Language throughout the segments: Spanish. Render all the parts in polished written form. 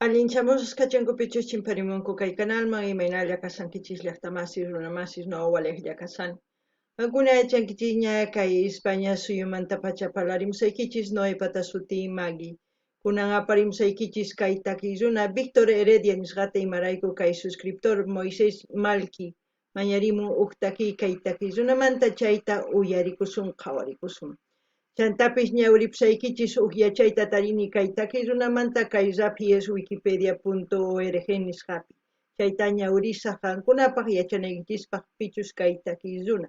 Allinchamusqa kachankupichus chimparimunku kay canalman imaynalla kasankichis llaqtamasis runamasis nawawalejlla kasani. Alguna aychankichis ña kay España suyumanta pacha parlarimusaykichis Noepata suti Magui. Kunan aparimusaykichis kay takiy runa Víctor Heredia nisqata imarayku kay suscriptor Moisés Malqui mañarimun huk takiy kay takiy runamanta chayta uyarikusun qhawarikusun. Chantapis ñawripusaykichis huk yachayta tarini kay takiy runamanta kay rapies wikipedia.org nisqapi. Chayta ñawrisaq qankunapaq yachanaykichispaq pichus kay takiy runa.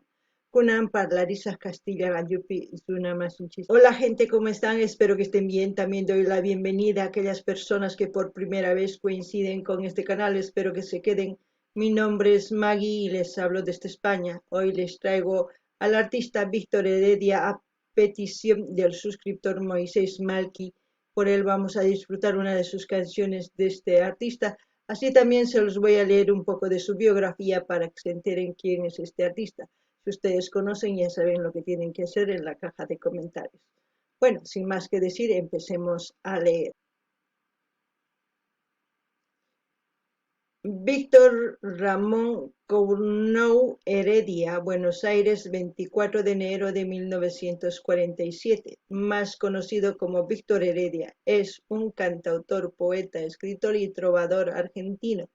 Kunan parlarisaq Castilla gallupi runa masinchis. Hola gente, ¿cómo están? Espero que estén bien. También doy la bienvenida a aquellas personas que por primera vez coinciden con este canal. Espero que se queden. Mi nombre es Maggie y les hablo desde España. Hoy les traigo al artista Víctor Heredia a petición del suscriptor Moisés Malqui. Por él vamos a disfrutar una de sus canciones de este artista. Así también se los voy a leer un poco de su biografía para que se enteren quién es este artista. Si ustedes conocen, ya saben lo que tienen que hacer en la caja de comentarios. Bueno, sin más que decir, empecemos a leer. Víctor Ramón Cournau Heredia, Buenos Aires, 24 de enero de 1947, más conocido como Víctor Heredia, es un cantautor, poeta, escritor y trovador argentino,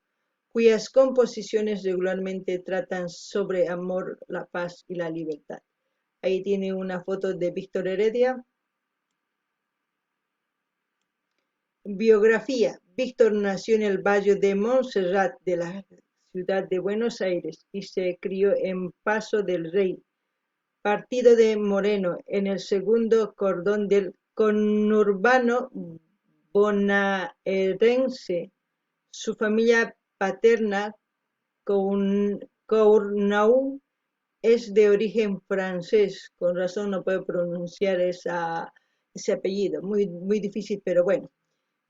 cuyas composiciones regularmente tratan sobre amor, la paz y la libertad. Ahí tiene una foto de Víctor Heredia. Biografía. Víctor nació en el barrio de Montserrat de la ciudad de Buenos Aires y se crió en Paso del Rey, partido de Moreno, en el segundo cordón del conurbano bonaerense. Su familia paterna, Cournau, es de origen francés. Con razón no puedo pronunciar ese apellido, muy difícil, pero bueno.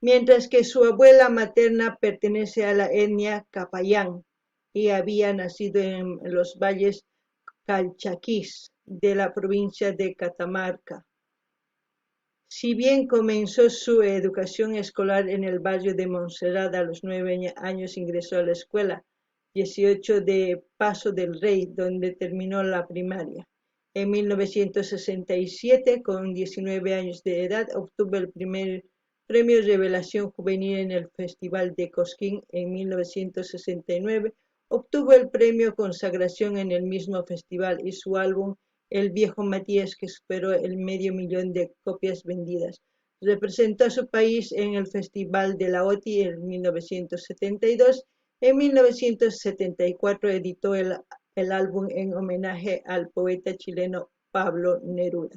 Mientras que su abuela materna pertenece a la etnia Capayán y había nacido en los valles calchaquís de la provincia de Catamarca. Si bien comenzó su educación escolar en el barrio de Montserrat, a los 9 años ingresó a la escuela 18 de Paso del Rey, donde terminó la primaria. En 1967, con 19 años de edad, obtuvo el primer Premio Revelación Juvenil en el Festival de Cosquín. En 1969 obtuvo el Premio Consagración en el mismo festival y su álbum El Viejo Matías, que superó el 500.000 de copias vendidas. Representó a su país en el Festival de la OTI en 1972. En 1974 editó el álbum en homenaje al poeta chileno Pablo Neruda.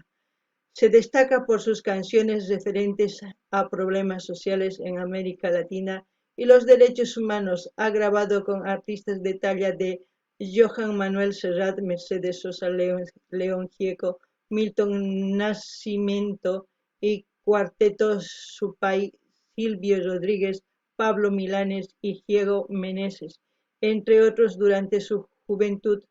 Se destaca por sus canciones referentes a problemas sociales en América Latina y los derechos humanos. Ha grabado con artistas de talla de Johann Manuel Serrat, Mercedes Sosa, León Gieco, Milton Nascimento y Cuarteto Supay, Silvio Rodríguez, Pablo Milanés y Diego Meneses. Entre otros, durante su juventud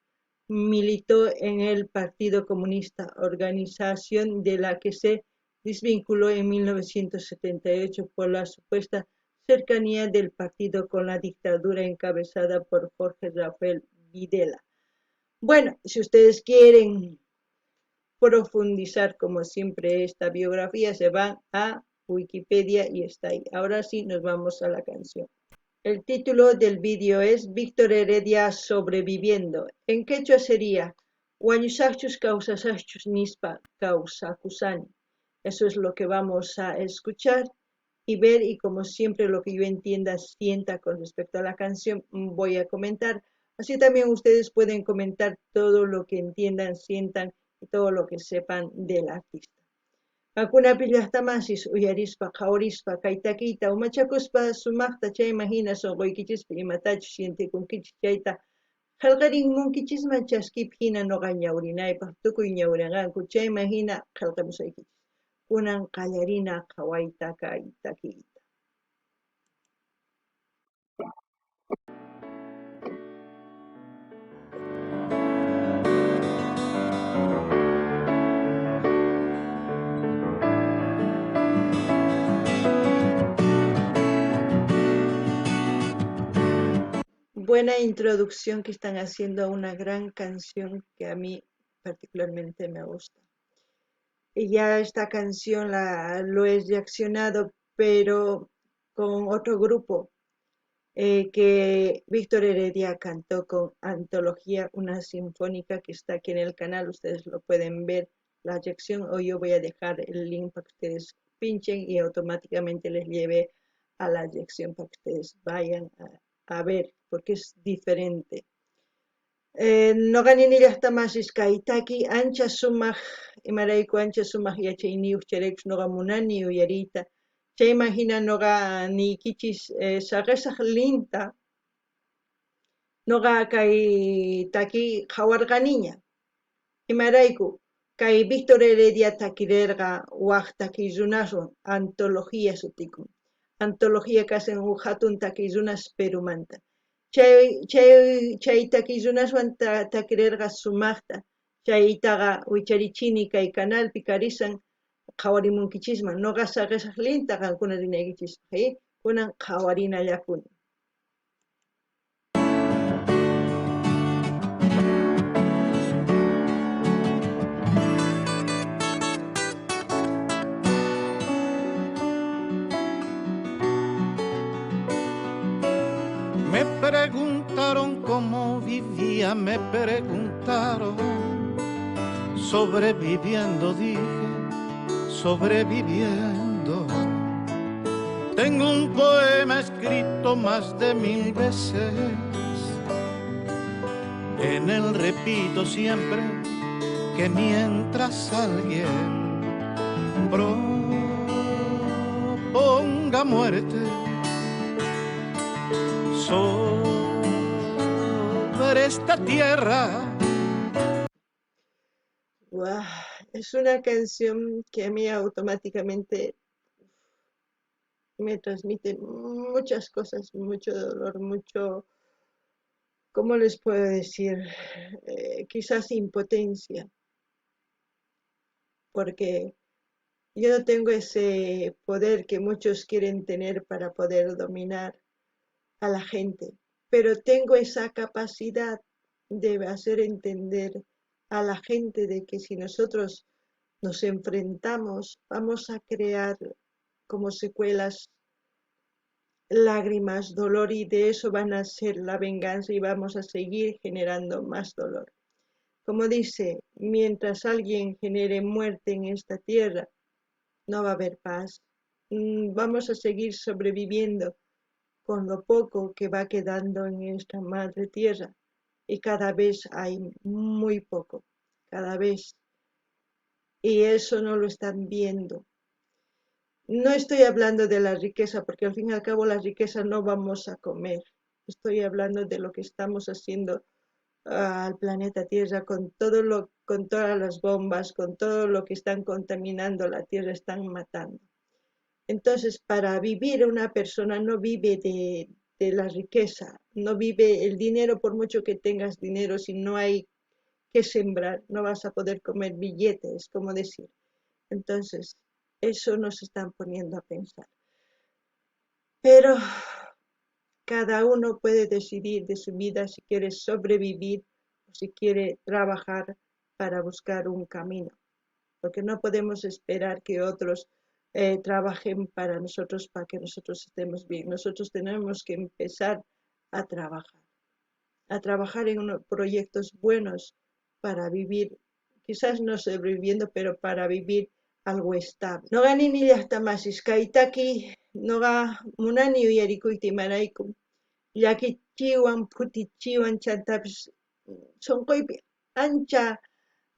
militó en el Partido Comunista, organización de la que se desvinculó en 1978 por la supuesta cercanía del partido con la dictadura encabezada por Jorge Rafael Videla. Bueno, si ustedes quieren profundizar como siempre esta biografía, se van a Wikipedia y está ahí. Ahora sí, nos vamos a la canción. El título del vídeo es Víctor Heredia sobreviviendo. En quechua sería Wañusachus causasachus nispa causakusani. Eso es lo que vamos a escuchar y ver, y como siempre lo que yo entienda, sienta con respecto a la canción, voy a comentar. Así también ustedes pueden comentar todo lo que entiendan, sientan y todo lo que sepan del artista. Pakunapi llaqtamasis uyarispa qhawarispa kay takiyta umachakuspa sumaqta chaymahina sunquykichispa imatachus sientikunkichis chayta qillqarinmunkichisma chaskipi hina noqa ñawrinaypaq tukuy ñawrinqanku chaymahina qillqamusaykichis. Kunan qallarina qhawayta kay takiyta. buena introducción que están haciendo a una gran canción que a mí particularmente me gusta. Y ya esta canción lo he reaccionado, pero con otro grupo que Víctor Heredia cantó con Antología, una sinfónica que está aquí en el canal, ustedes lo pueden ver, la reacción, o yo voy a dejar el link para que ustedes pinchen y automáticamente les lleve a la reacción para que ustedes vayan a ver, porque es diferente. Noqanini llaqtamasiskaytaki ancha sumaq imarayku ancha sumaq yachayniyuq charaykush noqa munani uyariyta chayman hina noqa niykichis saqisaq linta noqa kay taki qhawarqaniña imarayku kay Víctor Heredia takirirqa waq takiy runaswan antología sutikun antología kasan huk hatun takiy runas Perumanta chay takiy runaswan takirirqa sumaqta chaytaqa wicharichini kay canalpi karisan qhawarimunkichisman noqa saqisaq linta qankuna rinaykichis kunan qhawarinallakuni. Me preguntaron cómo vivía, me preguntaron, sobreviviendo dije, sobreviviendo. Tengo un poema escrito más de 1000 veces, en él repito siempre que mientras alguien proponga muerte sobre esta tierra. Wow, es una canción que a mí automáticamente me transmite muchas cosas, mucho dolor, mucho, ¿cómo les puedo decir? Quizás impotencia, porque yo no tengo ese poder que muchos quieren tener para poder dominar a la gente, pero tengo esa capacidad de hacer entender a la gente de que si nosotros nos enfrentamos, vamos a crear como secuelas lágrimas, dolor, y de eso van a ser la venganza y vamos a seguir generando más dolor. Como dice, mientras alguien genere muerte en esta tierra, no va a haber paz. Vamos a seguir sobreviviendo con lo poco que va quedando en esta madre tierra, y cada vez hay muy poco, cada vez, y eso no lo están viendo. No estoy hablando de la riqueza, porque al fin y al cabo la riqueza no vamos a comer. Estoy hablando de lo que estamos haciendo al planeta Tierra con con todas las bombas, con todo lo que están contaminando la Tierra, están matando. Entonces, para vivir una persona no vive de la riqueza, no vive el dinero, por mucho que tengas dinero, si no hay que sembrar, no vas a poder comer billetes, como decir. Entonces, eso nos están poniendo a pensar. Pero cada uno puede decidir de su vida si quiere sobrevivir o si quiere trabajar para buscar un camino. Porque no podemos esperar que otros trabajen para nosotros, para que nosotros estemos bien. Nosotros tenemos que empezar a trabajar en unos proyectos buenos para vivir, quizás no sobreviviendo, pero para vivir algo estable. Noqa nini llaqtamasis kaytaki noqa munani uyarikuyta imaraykum llakichiwan phutichiwan chantapis sunquypi ancha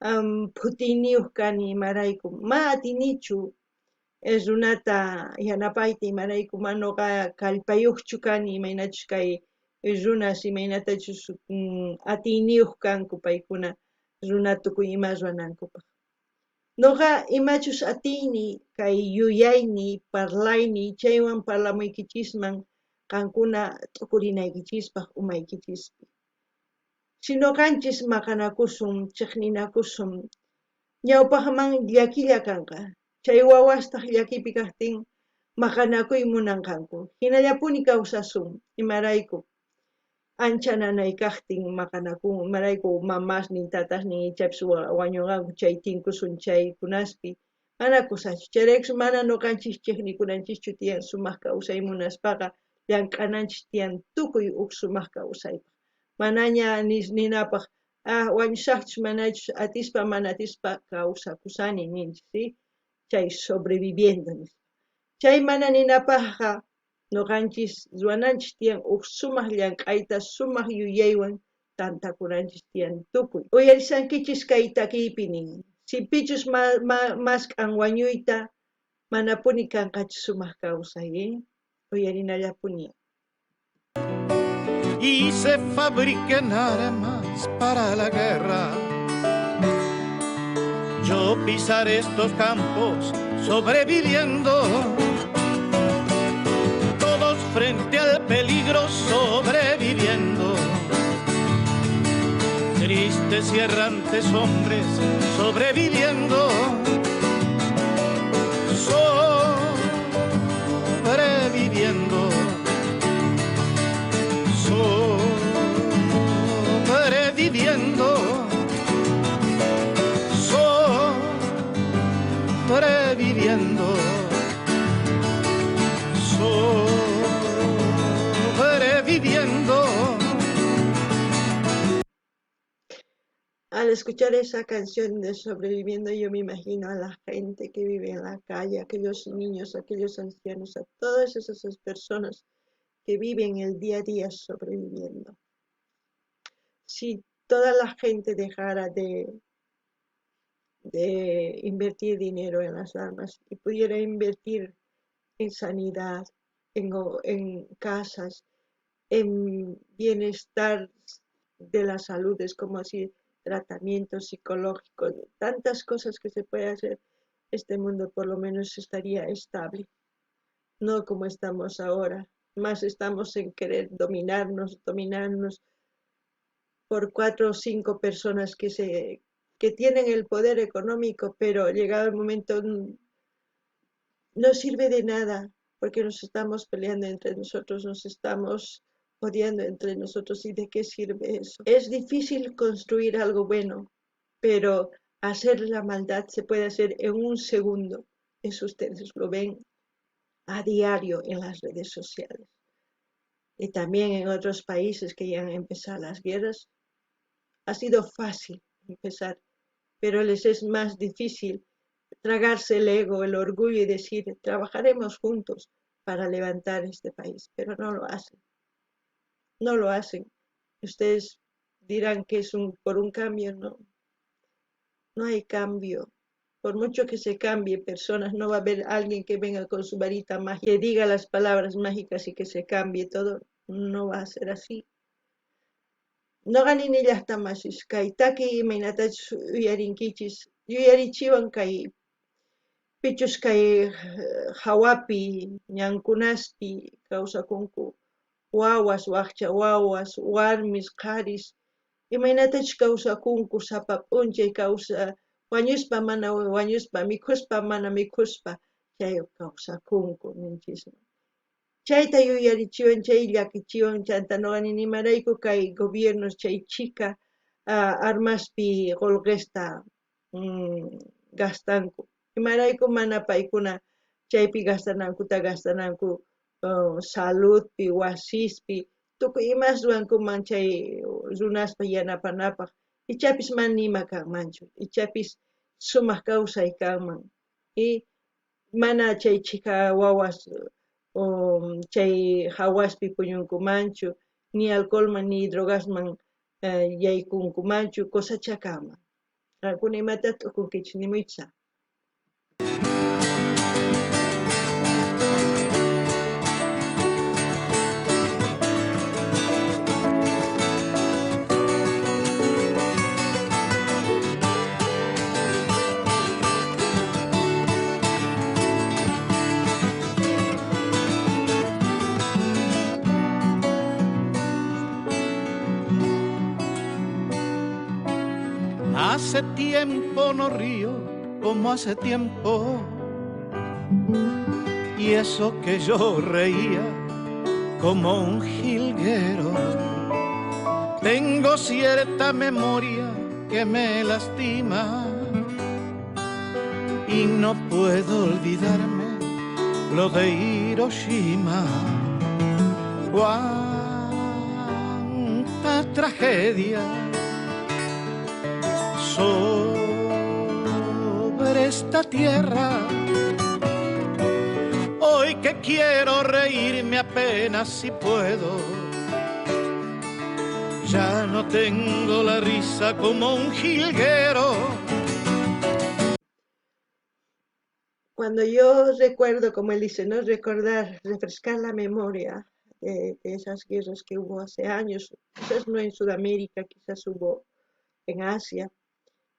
phutiniyuq kani imaraykum ma atinichu runata yanapayta imaraykum ma noqa kallpayuqchu kani imaynachus kay runas imaynatachus atiniyuq kanku paykuna runa tukuy ima ruwanankupaq. Noqa imachus atiyni kay yuyayni, parlayni, chaywan parlamuykichisman qankuna t'ukurinaykichispaq umaykichispi. Si noqanchis maqanakusun, chiqninakusun, ñawpaqman llakilla kanqa. Chay wawastaq llakipi kaqtin maqanakuy munanqanku. Hinallapuni kawsasun, imarayku. ancha nanaykaqtin maqanakun marayku mamas nin tatas nin ichapis wañunqanku chay tinkusun chaykunaspi mana kusachu chayraykus mana ñuqanchik chiqnikunanchikchu tiyan sumaq kawsay munaspaqa llank'ananchik tiyan tukuy huk sumaq kawsaypaq manaña ninapaq wañushaqchus manachus atispa mana atispa kawsakusani ninchik ¿sí? Chay sobreviviendo nispa chay mana ninapaqqa ñuqanchik ruwananchik tiyan huk sumaq llank'ayta sumaq yuyaywan tantakunanchik tiyan tukuy uyarisankichis kay takiypi nin si pichus masqan wañuyta manapuni kanqachu sumaq kawsay uyarinallapuni y se fabriquen armas para la guerra. Yo pisaré estos campos sobreviviendo, todos frente al peligro sobreviviendo. Tristes y errantes hombres sobreviviendo, sobreviviendo. Sobreviviendo, sobreviviendo, sobreviviendo. Al escuchar esa canción de Sobreviviendo, yo me imagino a la gente que vive en la calle, aquellos niños, aquellos ancianos, a todas esas personas que viven el día a día sobreviviendo. Si toda la gente dejara de invertir dinero en las armas y pudiera invertir en sanidad, en casas, en bienestar de la salud, es como así, tratamientos psicológicos, tantas cosas que se puede hacer, este mundo por lo menos estaría estable, no como estamos ahora, más estamos en querer dominarnos por 4 o 5 personas que tienen el poder económico, pero llegado el momento no sirve de nada, porque nos estamos peleando entre nosotros, nos estamos odiando entre nosotros, ¿y de qué sirve eso? Es difícil construir algo bueno, pero hacer la maldad se puede hacer en un segundo. Eso ustedes lo ven a diario en las redes sociales. Y también en otros países que ya han empezado las guerras, ha sido fácil empezar, pero les es más difícil tragarse el ego, el orgullo y decir, trabajaremos juntos para levantar este país, pero no lo hacen. No lo hacen. Ustedes dirán que es por un cambio, no. No hay cambio. Por mucho que se cambie personas, no va a haber alguien que venga con su varita mágica, que diga las palabras mágicas y que se cambie todo. No va a ser así. No ganin llaqtamashis kay taki imaynatachus uyarinkichis yuyarichiwan kay pichus kay hawapi ñankunaspi kawsakunku wawas waqcha wawas warmis qaris imaynatachus kawsakunku sapa p'unchay kawsa wañuspa mana wañuspa mikhuspa mana mikhuspa chay kawsakunku ninchismi chayta yuyarichiwan chay llakichiwan chanta noqani nimarayku kay gobiernos chay chika armaspi qolqesta gastanku imarayku mana paykuna chaypi gastananku saludpi wasispi tukuy imas ruwankuman chay runaspa yanapanapaq ichapis mana nima kanmanchu ichapis sumaq kawsay kanman y mana chay chika wawas chay hawaspi puñunkumanchu ni alcoholman ni drogasman yaykunkumanchu cosachakaman qankuna imataq t'ukunkichis nimuycha Hace tiempo no río como hace tiempo, y eso que yo reía como un jilguero. Tengo cierta memoria que me lastima y no puedo olvidarme lo de Hiroshima. Cuánta tragedia sobre esta tierra. Hoy que quiero reírme apenas si puedo, ya no tengo la risa como un jilguero. Cuando yo recuerdo, como él dice, no recordar, refrescar la memoria de esas guerras que hubo hace años, quizás no en Sudamérica, quizás hubo en Asia,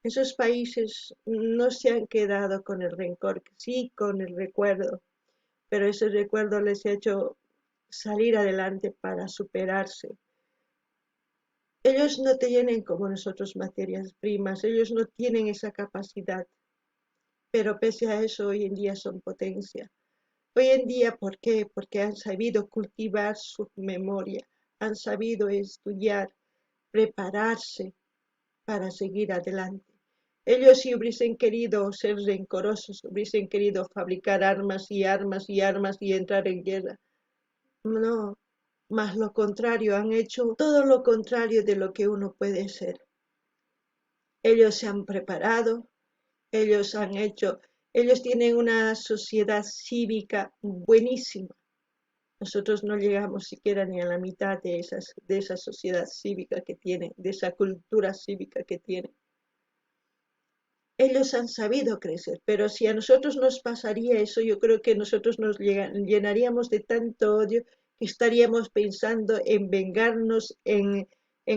esos países no se han quedado con el rencor, sí con el recuerdo, pero ese recuerdo les ha hecho salir adelante para superarse. Ellos no tienen como nosotros materias primas, ellos no tienen esa capacidad, pero pese a eso hoy en día son potencia. Hoy en día, ¿por qué? Porque han sabido cultivar su memoria, han sabido estudiar, prepararse para seguir adelante. Ellos si hubiesen querido ser rencorosos, hubiesen querido fabricar armas y armas y armas y entrar en guerra. No, más lo contrario, han hecho todo lo contrario de lo que uno puede ser. Ellos se han preparado, ellos han hecho, ellos tienen una sociedad cívica buenísima. Nosotros no llegamos siquiera ni a la mitad de esa sociedad cívica que tienen, de esa cultura cívica que tienen. Ellos han sabido crecer, pero si a nosotros nos pasaría eso, yo creo que nosotros nos llenaríamos de tanto odio que estaríamos pensando en vengarnos, en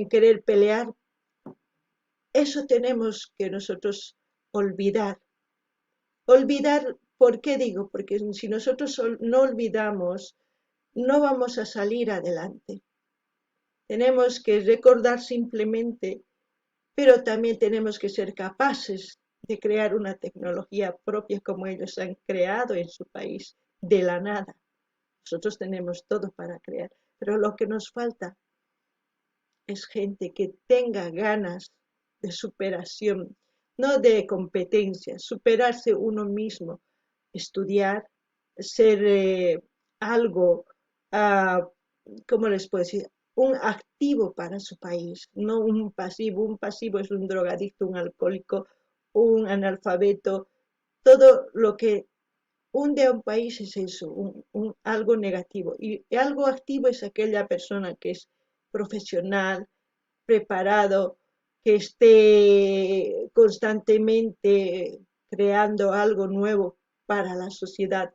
querer pelear. Eso tenemos que nosotros olvidar. Olvidar, ¿por qué digo? Porque si nosotros no olvidamos, no vamos a salir adelante. Tenemos que recordar simplemente, pero también tenemos que ser capaces de crear una tecnología propia como ellos han creado en su país, de la nada. Nosotros tenemos todo para crear, pero lo que nos falta es gente que tenga ganas de superación, no de competencia, superarse uno mismo, estudiar, ser algo, uh, ¿cómo les puedo decir? Un activo para su país, no un pasivo. Un pasivo es un drogadicto, un alcohólico, un analfabeto. Todo lo que hunde a un país es eso, algo negativo. Y algo activo es aquella persona que es profesional, preparado, que esté constantemente creando algo nuevo para la sociedad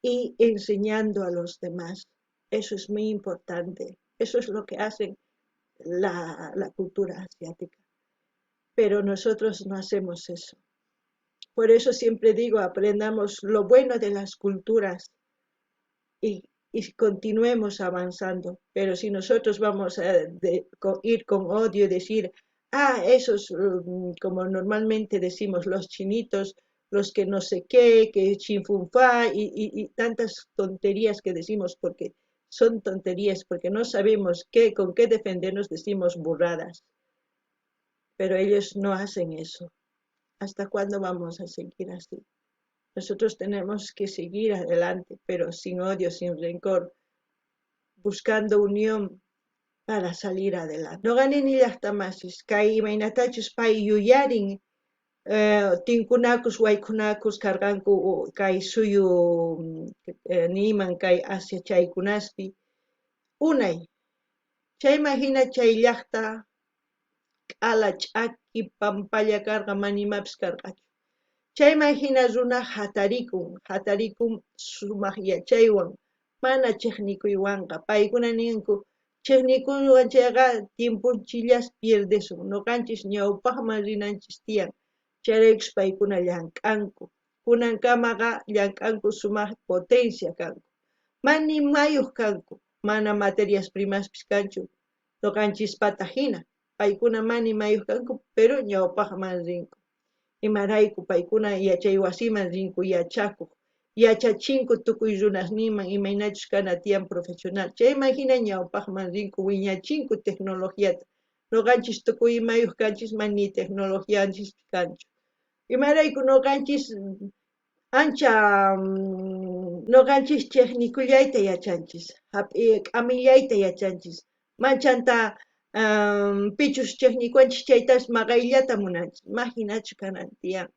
y enseñando a los demás. Eso es muy importante. Eso es lo que hacen la cultura asiática. Pero nosotros no hacemos eso. Por eso siempre digo, aprendamos lo bueno de las culturas y continuemos avanzando. Pero si nosotros vamos a ir con odio y decir, esos, como normalmente decimos, los chinitos, los que no sé qué, que chinfunfa y tantas tonterías que decimos porque son tonterías, porque no sabemos con qué defendernos, decimos burradas. Pero ellos no hacen eso. ¿Hasta cuándo vamos a seguir así? Nosotros tenemos que seguir adelante, pero sin odio, sin rencor, buscando unión para salir adelante. No ganen ni las tamasis, kay imaynatachus pay yuyarin, tinkunakus waykunakus karqanku kay suyu niman kay Asia chaykunaspi, unay, chayman hina chay llaqta k'ala ch'aki pampalla karqa manimapis karqachu. Chayman hina runa hatarikun sumaq yachaywan, mana chiqnikuywanqa. Paykuna ninku, chiqnikuywan chayqa tiempunchillas pierdesun. Nuqanchis ñawpaqman rinanchis tiyan. Chayraykus paykuna llank'anku. Kunankamaqa llank'anku sumaq potencia kanku. Mani mayuq kanku, mana materias primaspis kanchu. Nuqanchispata hina. Paykuna mani mayuq kanku, pero ñawpaqman rinku. Imarayku paykuna yachay wasiman rinku yachakuq, yachachinku tukuy runasninman imaynachus kana tiyan profesional. Chayman hina ñawpaqman rinku wiñachinku tecnologíata. Noqanchis tukuy imayuq kanchis mani tecnología anchis kanchu. Imarayku noqanchis ancha noqanchis chiknikullayta yachanchis, k'amillayta yachanchis. Manchanta pichus chiknikunchis chaytas maqayllata munanchis, imaginachu kanan tiyan.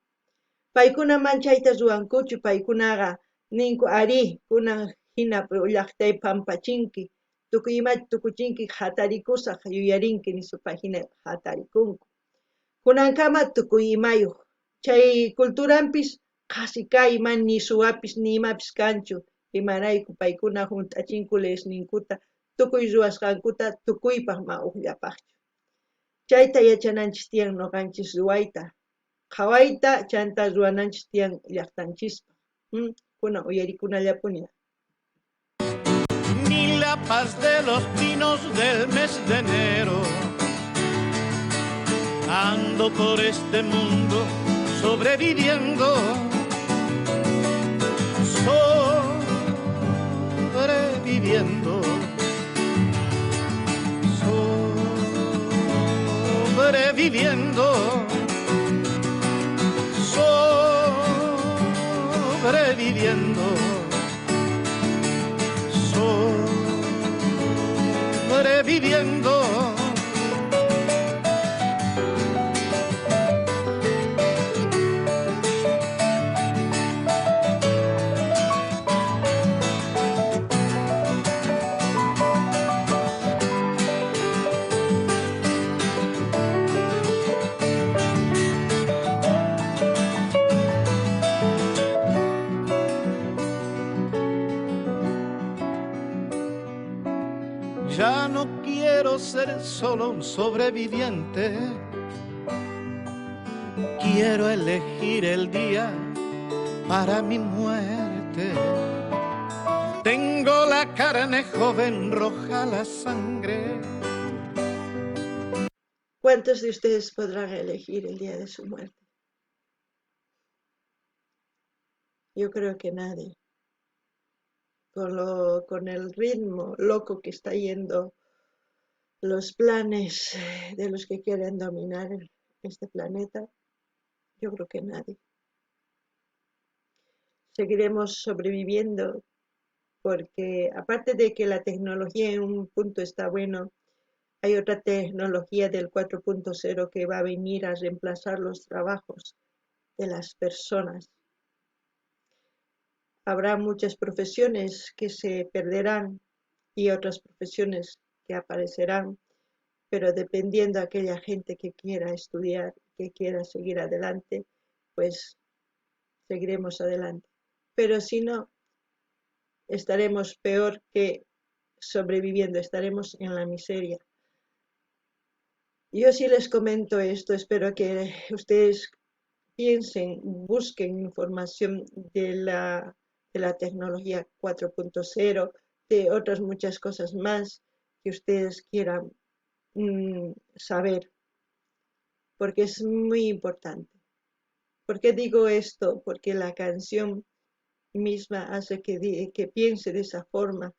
Paykuna manchayta ruwankuchu, paykunaqa ninku ari, kunan hina llaqtay pampachinki, tukuy imata tukuchinki hatarikusaq yuyarinki nispa hina hatarikunku. Kunankama tukuy imayuq, chay culturanpis qasi kayman ni suwapis ni imapis kanchu, imarayku paykuna hunt'achinku liyasninkuta, tukuy ruwasqankuta tukuypaq ma uqllapaqchu. Chayta yachananchis tiyan noqanchis ruwayta, qhawayta chanta ruwananchis tiyan llaqtanchispa. Kunan uyarikunallapuña. Ni la paz de los pinos del mes de enero. Ando por este mundo sobreviviendo, sobreviviendo, sobreviviendo, sobreviviendo, sobreviviendo. Ya no quiero ser solo un sobreviviente. Quiero elegir el día para mi muerte. Tengo la carne joven, roja la sangre. ¿Cuántos de ustedes podrán elegir el día de su muerte? Yo creo que nadie. Con el ritmo loco que está yendo los planes de los que quieren dominar este planeta, yo creo que nadie. Seguiremos sobreviviendo porque aparte de que la tecnología en un punto está bueno, hay otra tecnología del 4.0 que va a venir a reemplazar los trabajos de las personas. Habrá muchas profesiones que se perderán y otras profesiones que aparecerán, pero dependiendo de aquella gente que quiera estudiar, que quiera seguir adelante, pues seguiremos adelante. Pero si no, estaremos peor que sobreviviendo, estaremos en la miseria. Yo sí les comento esto, espero que ustedes piensen, busquen información de la tecnología 4.0, de otras muchas cosas más que ustedes quieran saber, porque es muy importante. ¿Por qué digo esto? Porque la canción misma hace que piense de esa forma,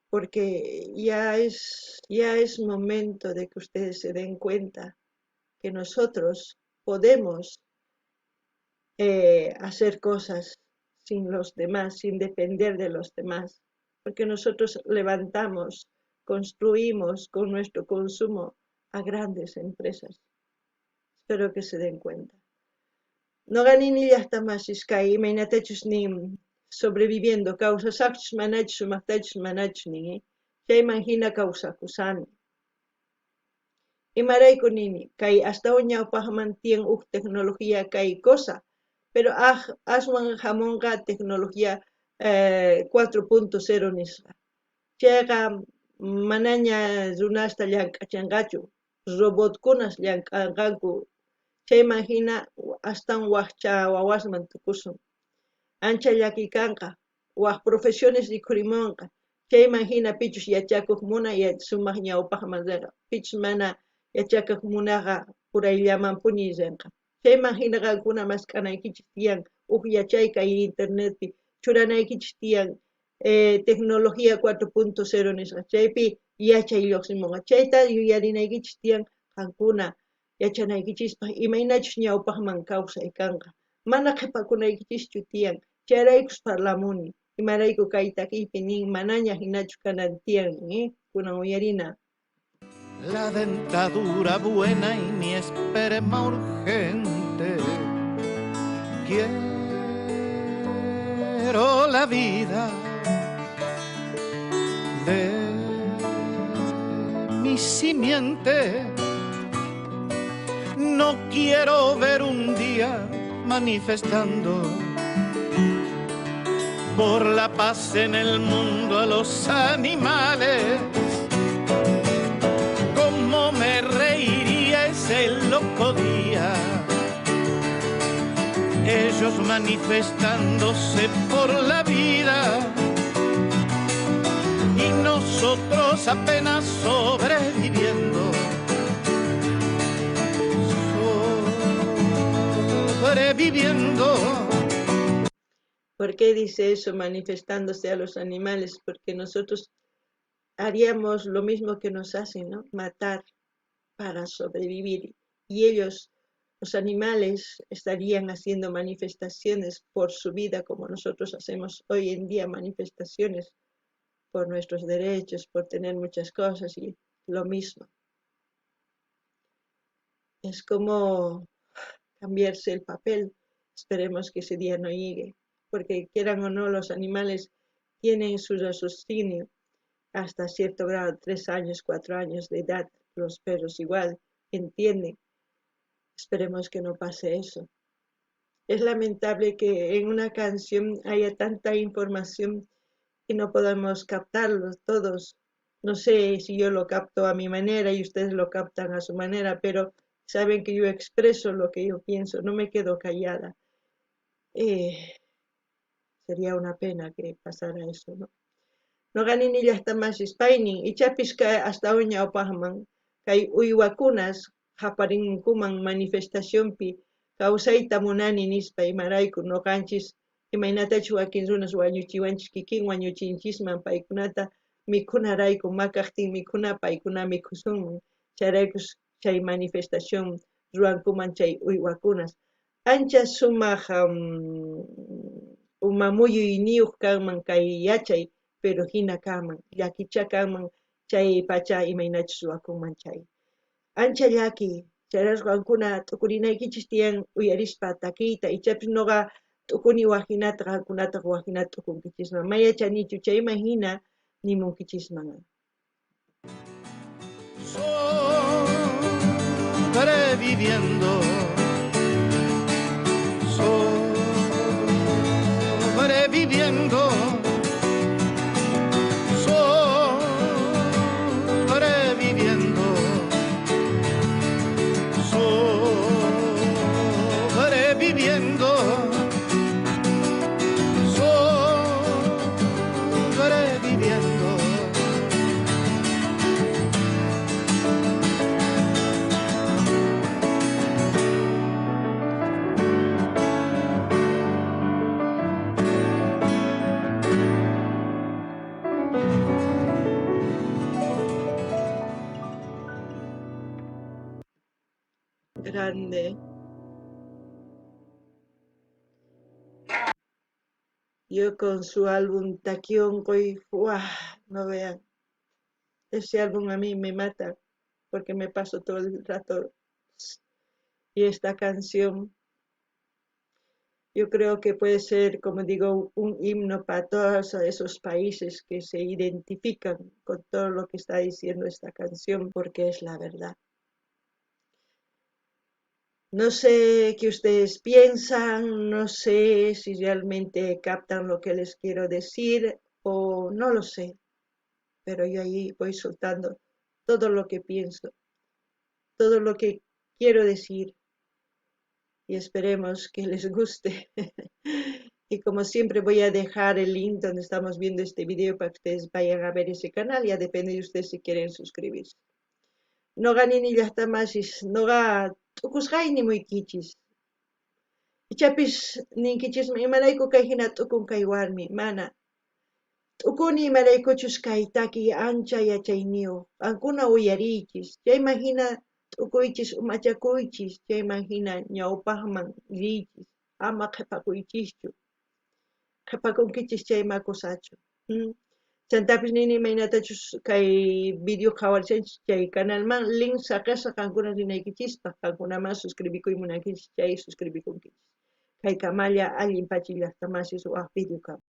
porque ya es momento de que ustedes se den cuenta que nosotros podemos hacer cosas sin los demás, sin depender de los demás, porque nosotros levantamos, construimos con nuestro consumo a grandes empresas. Espero que se den cuenta. No ganini hasta más iskay imaynatachus nin sobreviviendo kawsasaqchus manachus sumaqtachus manachus nin chayman hina kawsakusani. Imarayku nini kay astawan ñawpaqman tiyan huk tecnología kay cosa, pero aswan hamunqa tecnología 4.0 nisqa. Chayqa manaña runasta llank'achinqachu, robotkunas llank'anqanku. Chayman hina astan waqcha wawasman tukusun. Ancha llakikanqa, waq profesiones rikhurimunqa. Chayman hina pichus yachakuq muna sumaq ñawpaqman riqa. Pichus mana yachakuq munaqa purayllaman puni rinqa. Chayman hina qankuna maskanaykichis tiyan huk yachayka internetpi churanaykichis tiyan tecnología 4.0 nisqa chaypi yachayuqsimunqa chayta yuyarinaykichis tiyan qankuna yachanaykichispa imaynachus ñawpaqman kawsay kanqa mana qhipakunaykichischu tiyan chayraykus parlamuni imarayku kay takiypi nin manaña hinachu kanan tiyan kunan uyarina. La dentadura buena y mi esperma urgente. Quiero la vida de mi simiente. No quiero ver un día manifestando por la paz en el mundo a los animales. Cómo me reiría ese loco día, ellos manifestándose por la vida y nosotros apenas sobreviviendo. Sobreviviendo. ¿Por qué dice eso, manifestándose a los animales? Porque nosotros haríamos lo mismo que nos hacen, ¿no? Matar para sobrevivir. Y ellos, los animales, estarían haciendo manifestaciones por su vida, como nosotros hacemos hoy en día manifestaciones por nuestros derechos, por tener muchas cosas y lo mismo. Es como cambiarse el papel. Esperemos que ese día no llegue, porque quieran o no, los animales tienen su raciocinio hasta cierto grado, 3 años, 4 años de edad, los perros igual, entienden. Esperemos que no pase eso. Es lamentable que en una canción haya tanta información que no podamos captarlo todos. No sé si yo lo capto a mi manera y ustedes lo captan a su manera, pero saben que yo expreso lo que yo pienso, no me quedo callada. Sería una pena que pasara eso, ¿no? No ganin illa hasta más Spainin y chapisca hasta oña opahman kay uywakunas haparinkuman manifestacionpi kawsayta munani nispa imarayku noqanchis imaynatachu wakin runas wañuchiwanchis kikin wañuchinchisman paykunata mikhunarayku makaqtin mikhuna paykuna mikhusunman chayraykus chay manifestación ruankuman chay uywakunas ancha sumaq umamuyuy niyuq kanman kay yachay pero hina kanman llakicha kanman chay pacha imaynachus wakunman chay ancha llaki chayrasqankuna t'ukurinaykichis tiyan uyarispa takiyta ichapis noqa t'ukuni wajinata qankunataq wajinata t'ukunkichisman mayachanichu chayman hina nimunkichisman. Sobreviviendo, sobreviviendo, sobreviviendo, sobreviviendo, sobreviviendo. Grande. Yo con su álbum Taquioncoy, no vean. Ese álbum a mí me mata porque me paso todo el rato. Y esta canción, yo creo que puede ser, como digo, un himno para todos esos países que se identifican con todo lo que está diciendo esta canción, porque es la verdad. No sé qué ustedes piensan, no sé si realmente captan lo que les quiero decir o no lo sé, pero yo ahí voy soltando todo lo que pienso, todo lo que quiero decir y esperemos que les guste. Y como siempre voy a dejar el link donde estamos viendo este video para que ustedes vayan a ver ese canal, ya depende de ustedes si quieren suscribirse. No ganin y ya está más, no ga tukusqayni muy kichis. Ichapis ninkichismi imarayku kay hina t'ukun kay warmi mana T'ukuni imaraykuchus kay taki ancha yachayniyu qankuna uyarichis chayman hina t'ukuychis umachakuychis chayman hina ñawpaqman riychis ama qhipakuychischu qhipakunkichis chay makusachu chantapis nini imaynatachus kay video qhawarishanchis chay canalman link saqasqa qankuna rinaykichispa qankunaman suscribikuy munankichis chay suscribikunkichis kay Kamalla Allin Pachit llaqtamasish waq video kama